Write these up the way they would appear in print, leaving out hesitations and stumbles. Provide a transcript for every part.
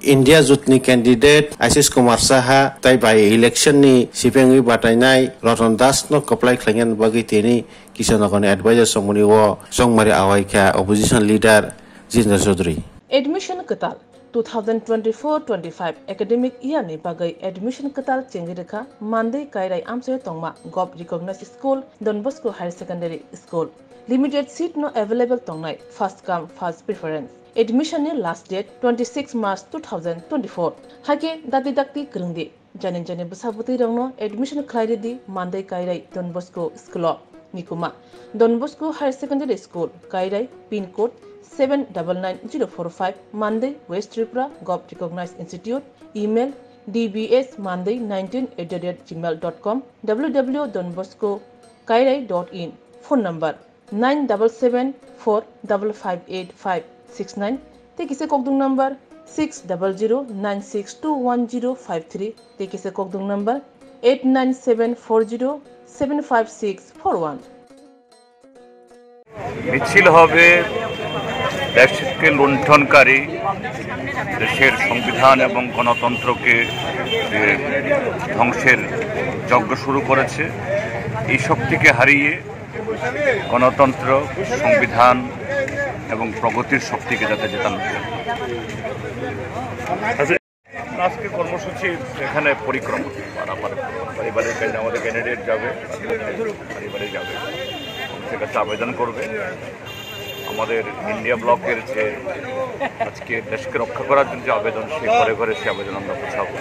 India Jutni candidate Ashish Kumar Saha tai by election ni sipengui batainai Roton Das no koplai klangen bagi tini kisanakone advisor songmuni wo songmari awaika opposition leader Jinder Chaudhary. Admission Katal 2024-25 academic year ni bagai admission Katal chengirikha Monday Kairai Amsoy Tongma Gob recognized school Don Bosco Higher Secondary School. Limited seat no available tongnai first come first preference. Admission ni last date 26 March 2024. Hake dati dakti kerungdi janin janin besabuti rongno admission khlairi di Monday Kairai Don Bosco School Nikuma Don Bosco Higher Secondary School Kairai pin code 799045 Monday West Tripura Gob recognized institute email dbsmonday19@gmail.com www.donboscokairai.in phone number 9774558569 tekise kokdung number 6009621053 tekise kokdung number 8974075641 মিছিল হবে দেশকে লুণ্ঠনকারী দেশের সংবিধান এবং গণতন্ত্রকে ধ্বংসের যজ্ঞ শুরু করেছে এই শক্তিকে হারিয়ে গণতন্ত্র সংবিধান এবং প্রগতির শক্তিকে যাতে জেতানো যায়। আজকে কর্মসূচি এখানে পরিক্রমা পারিবারিক আমাদের ক্যান্ডিডেট যাবে পারিবারিক যাবে সে কাছে আবেদন করবে আমাদের ইন্ডিয়া ব্লকের যে আজকে দেশকে রক্ষা করার জন্য যে আবেদন সে ঘরে ঘরে সে আবেদন আমরা পৌঁছাবো।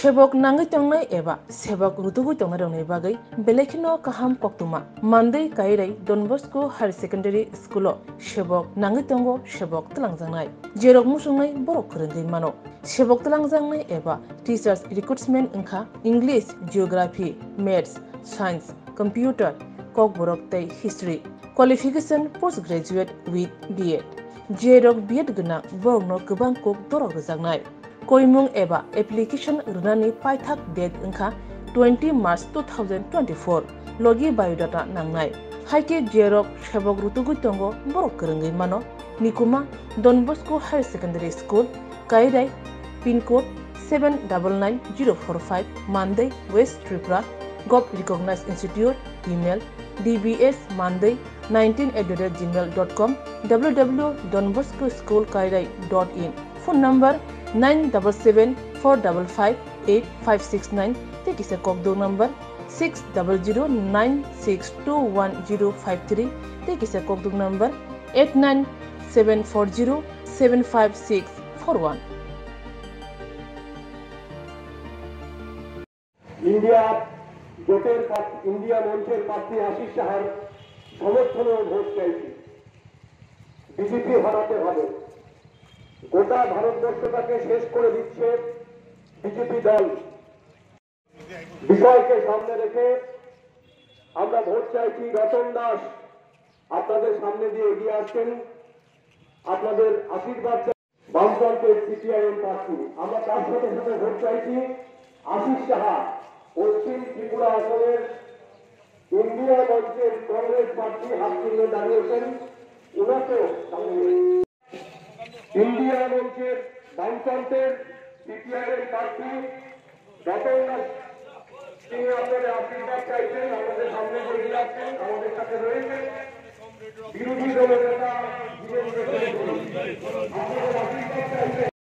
Sebok nangai tongnai eba sebok rutugui tongnai rongni bagai belekino kaham koktuma Monday Kairai Don Bosco Higher Secondary School sebok nangai tongo sebok telangjangnai jerok musungnai borok khorengui mano sebok telangjangnai eba teachers recruitment engkha English Geography Maths Science Computer kok borok tei History qualification postgraduate with B.Ed jerok B.Ed gna borokno gobang kok dorok rejaknai Koimung eba application runani paithak date engkha 20 March 2024 logi biodata nangnai haike jerok sebok rutugui tongo borok kerengui mano Nikuma Don Bosco Higher Secondary School Kairai pin code 799045 Monday West Tripura Gob recognized institute email dbsmonday19@gmail.com www.donboscoschoolkairai.in phone number 9774558569 tekise kokdong number 6009621053 tekise kokdong number 8974075641 India জোটের India মঞ্চের প্রার্থী আশিস সাহার সমর্থনে vote চাইছি BJP হারাতে হবে গোটা ভারতবর্ষটাকে শেষ করে দিচ্ছে বিজেপি দল বিষয়কে সামনে রেখে আমরা ভোট চাইছি রতন দাস আপনাদের সামনে দিয়ে এগিয়ে আসছেন আপনাদের আশীর্বাদ বামফ্রন্টের সিপিআইএম প্রার্থী আমরা তার সাথে সাথে ভোট চাইছি আশিস সাহা পশ্চিম ত্রিপুরা আসনের ইন্ডিয়া মঞ্চের কংগ্রেস প্রার্থী হাত তুলে দাঁড়িয়েছেন উনাকেও ইন্ডিয়া মঞ্চের বামফ্রন্টের সিপিআইএম প্রার্থী রতন দাস তিনি আপনাদের আশীর্বাদ চাইছেন আমাদের সামনে এগিয়ে আসছেন আমাদের সাথে রয়েছেন বিরোধী দলের নেতা